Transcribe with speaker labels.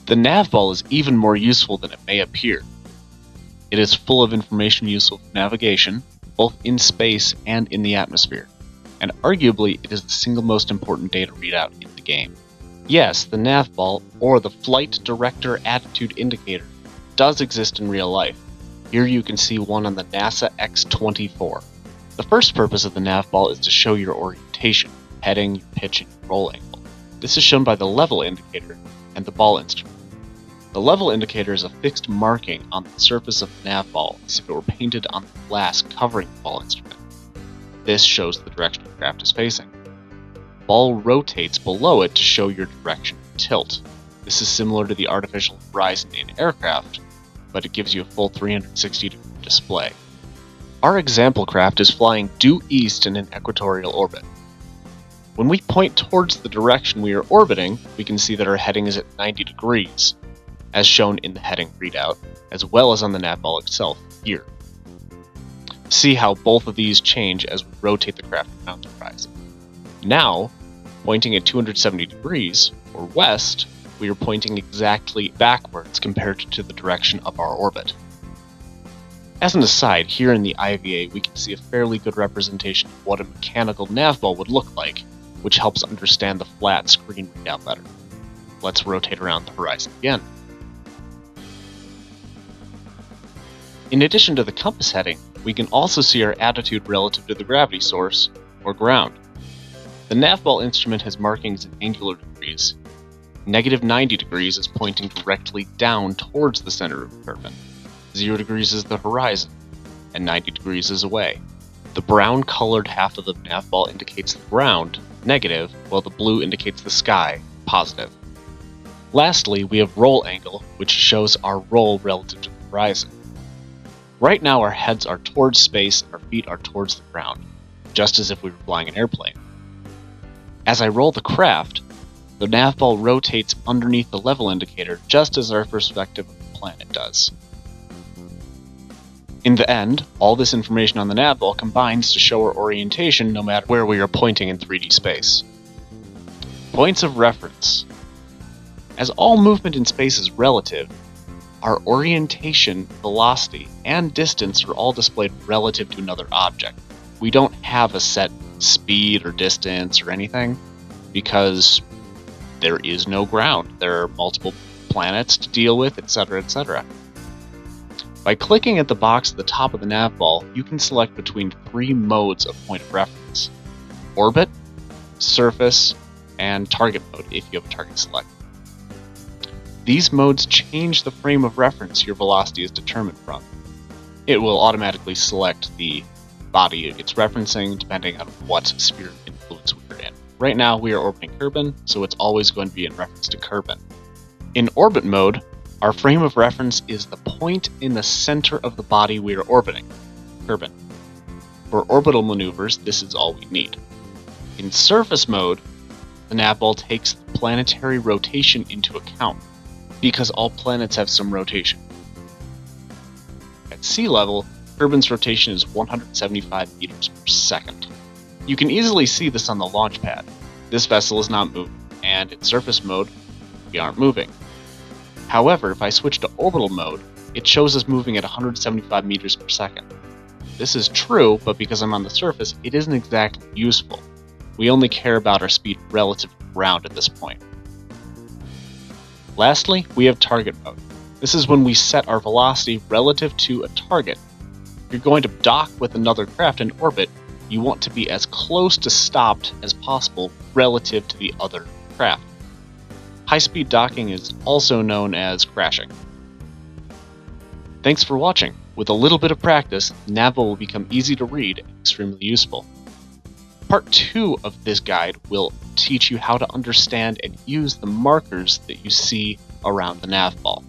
Speaker 1: The Navball is even more useful than it may appear. It is full of information useful for navigation, both in space and in the atmosphere, and arguably it is the single most important data readout in the game. Yes, the Navball, or the Flight Director Attitude Indicator, does exist in real life. Here you can see one on the NASA X-24. The first purpose of the Navball is to show your orientation, heading, your pitch, and your roll angle. This is shown by the level indicator and the ball instrument. The level indicator is a fixed marking on the surface of the Navball as if it were painted on the glass covering the ball instrument. This shows the direction the craft is facing. The ball rotates below it to show your direction of tilt. This is similar to the artificial horizon in aircraft, but it gives you a full 360-degree display. Our example craft is flying due east in an equatorial orbit. When we point towards the direction we are orbiting, we can see that our heading is at 90 degrees, as shown in the heading readout, as well as on the Navball itself here. See how both of these change as we rotate the craft around the horizon. Now, pointing at 270 degrees, or west, we are pointing exactly backwards compared to the direction of our orbit. As an aside, here in the IVA we can see a fairly good representation of what a mechanical Navball would look like, which helps understand the flat screen readout better. Let's rotate around the horizon again. In addition to the compass heading, we can also see our attitude relative to the gravity source, or ground. The Navball instrument has markings in angular degrees. -90 degrees is pointing directly down towards the center of the Kerbin. 0 degrees is the horizon, and 90 degrees is away. The brown-colored half of the Navball indicates the ground, negative, while the blue indicates the sky, positive. Lastly, we have roll angle, which shows our roll relative to the horizon. Right now our heads are towards space and our feet are towards the ground, just as if we were flying an airplane. As I roll the craft, the Navball rotates underneath the level indicator just as our perspective of the planet does. In the end, all this information on the Navball combines to show our orientation no matter where we are pointing in 3D space. Points of reference. As all movement in space is relative, our orientation, velocity, and distance are all displayed relative to another object. We don't have a set speed or distance or anything, because there is no ground. There are multiple planets to deal with, etc., etc. By clicking at the box at the top of the Navball, you can select between 3 modes of point of reference: orbit, surface, and target mode if you have a target selected. These modes change the frame of reference your velocity is determined from. It will automatically select the body it's referencing depending on what sphere of influence we're in. Right now we are orbiting Kerbin, so it's always going to be in reference to Kerbin. In orbit mode, our frame of reference is the point in the center of the body we are orbiting, Kerbin. For orbital maneuvers, this is all we need. In surface mode, the Navball takes the planetary rotation into account, because all planets have some rotation. At sea level, Kerbin's rotation is 175 meters per second. You can easily see this on the launch pad. This vessel is not moving, and in surface mode, we aren't moving. However, if I switch to orbital mode, it shows us moving at 175 meters per second. This is true, but because I'm on the surface, it isn't exactly useful. We only care about our speed relative to the ground at this point. Lastly, we have target mode. This is when we set our velocity relative to a target. If you're going to dock with another craft in orbit, you want to be as close to stopped as possible relative to the other craft. High-speed docking is also known as crashing. Thanks for watching. With a little bit of practice, Navball will become easy to read and extremely useful. Part 2 of this guide will teach you how to understand and use the markers that you see around the Navball.